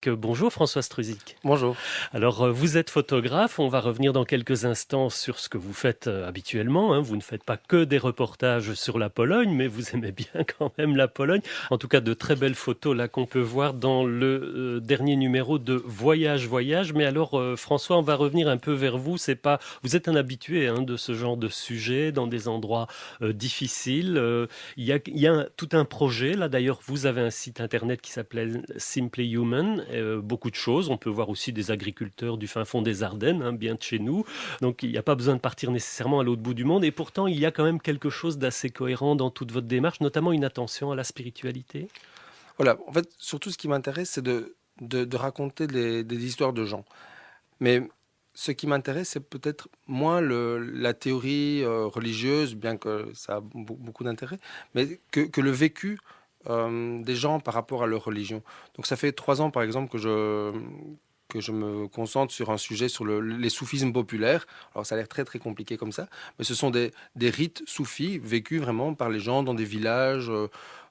Struzig. Bonjour François Struzig. Bonjour. Alors vous êtes photographe, on va revenir dans quelques instants sur ce que vous faites habituellement. Vous ne faites pas que des reportages sur la Pologne, mais vous aimez bien quand même la Pologne. En tout cas, de très belles photos là qu'on peut voir dans le dernier numéro de Voyage Voyage. Mais alors François, on va revenir un peu vers vous. Vous êtes un habitué de ce genre de sujet dans des endroits difficiles. Il y a tout un projet là. D'ailleurs, vous avez un site internet qui s'appelait Simply Human. Beaucoup de choses. On peut voir aussi des agriculteurs du fin fond des Ardennes, bien de chez nous. Donc il n'y a pas besoin de partir nécessairement à l'autre bout du monde. Et pourtant, il y a quand même quelque chose d'assez cohérent dans toute votre démarche, notamment une attention à la spiritualité. Voilà, en fait, surtout ce qui m'intéresse, c'est de raconter des histoires de gens. Mais ce qui m'intéresse, c'est peut-être moins la théorie religieuse, bien que ça a beaucoup d'intérêt, mais que le vécu des gens par rapport à leur religion. Donc ça fait 3 ans, par exemple, que je me concentre sur un sujet sur les soufismes populaires. Alors ça a l'air très très compliqué comme ça, mais ce sont des rites soufis vécus vraiment par les gens dans des villages,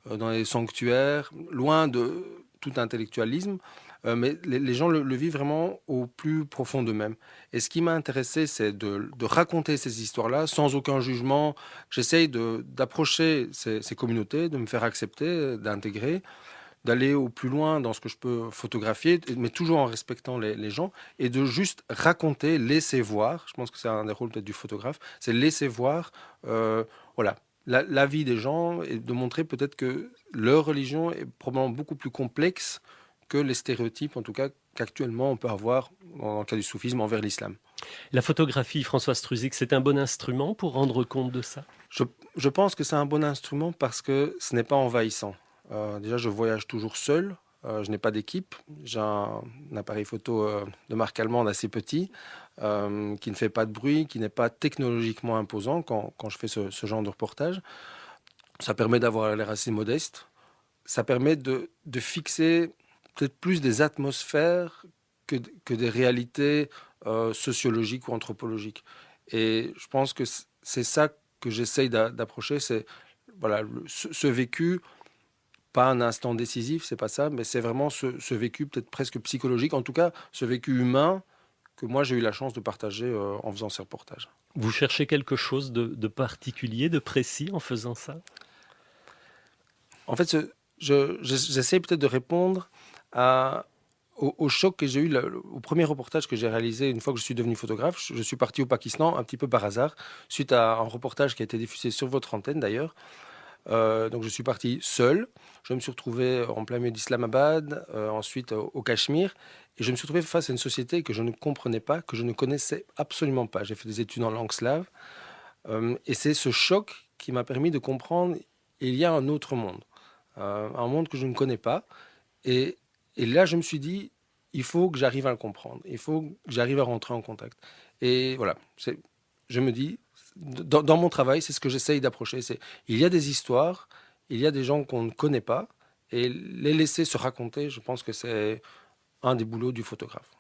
dans des sanctuaires, loin de tout intellectualisme. Mais les gens le vivent vraiment au plus profond d'eux-mêmes. Et ce qui m'a intéressé, c'est de raconter ces histoires-là sans aucun jugement. J'essaye d'approcher ces communautés, de me faire accepter, d'intégrer, d'aller au plus loin dans ce que je peux photographier, mais toujours en respectant les gens, et de juste raconter, laisser voir. Je pense que c'est un des rôles peut-être du photographe, c'est laisser voir, voilà, la vie des gens, et de montrer peut-être que leur religion est probablement beaucoup plus complexe que les stéréotypes, en tout cas, qu'actuellement on peut avoir, dans le cas du soufisme, envers l'islam. La photographie, François Struzig, c'est un bon instrument pour rendre compte de ça. Je, je pense que c'est un bon instrument parce que ce n'est pas envahissant. Déjà, je voyage toujours seul. Je n'ai pas d'équipe. J'ai un appareil photo de marque allemande assez petit, qui ne fait pas de bruit, qui n'est pas technologiquement imposant quand je fais ce genre de reportage. Ça permet d'avoir l'air assez modeste. Ça permet de fixer peut-être plus des atmosphères que des réalités sociologiques ou anthropologiques. Et je pense que c'est ça que j'essaye d'approcher, c'est voilà, ce vécu, pas un instant décisif, c'est pas ça, mais c'est vraiment ce vécu peut-être presque psychologique, en tout cas ce vécu humain que moi j'ai eu la chance de partager en faisant ces reportages. Vous cherchez quelque chose de particulier, de précis en faisant ça? En fait, j'essaie peut-être de répondre au choc que j'ai eu au premier reportage que j'ai réalisé une fois que je suis devenu photographe. Je suis parti au Pakistan un petit peu par hasard, suite à un reportage qui a été diffusé sur votre antenne d'ailleurs. Donc je suis parti seul. Je me suis retrouvé en plein milieu d'Islamabad, ensuite au Cachemire. Et je me suis retrouvé face à une société que je ne comprenais pas, que je ne connaissais absolument pas. J'ai fait des études en langue slave. Et c'est ce choc qui m'a permis de comprendre il y a un autre monde. Un monde que je ne connais pas. Et, et là, je me suis dit, il faut que j'arrive à le comprendre. Il faut que j'arrive à rentrer en contact. Et voilà, je me dis, dans mon travail, c'est ce que j'essaye d'approcher. Il y a des histoires, il y a des gens qu'on ne connaît pas, et les laisser se raconter, je pense que c'est un des boulots du photographe.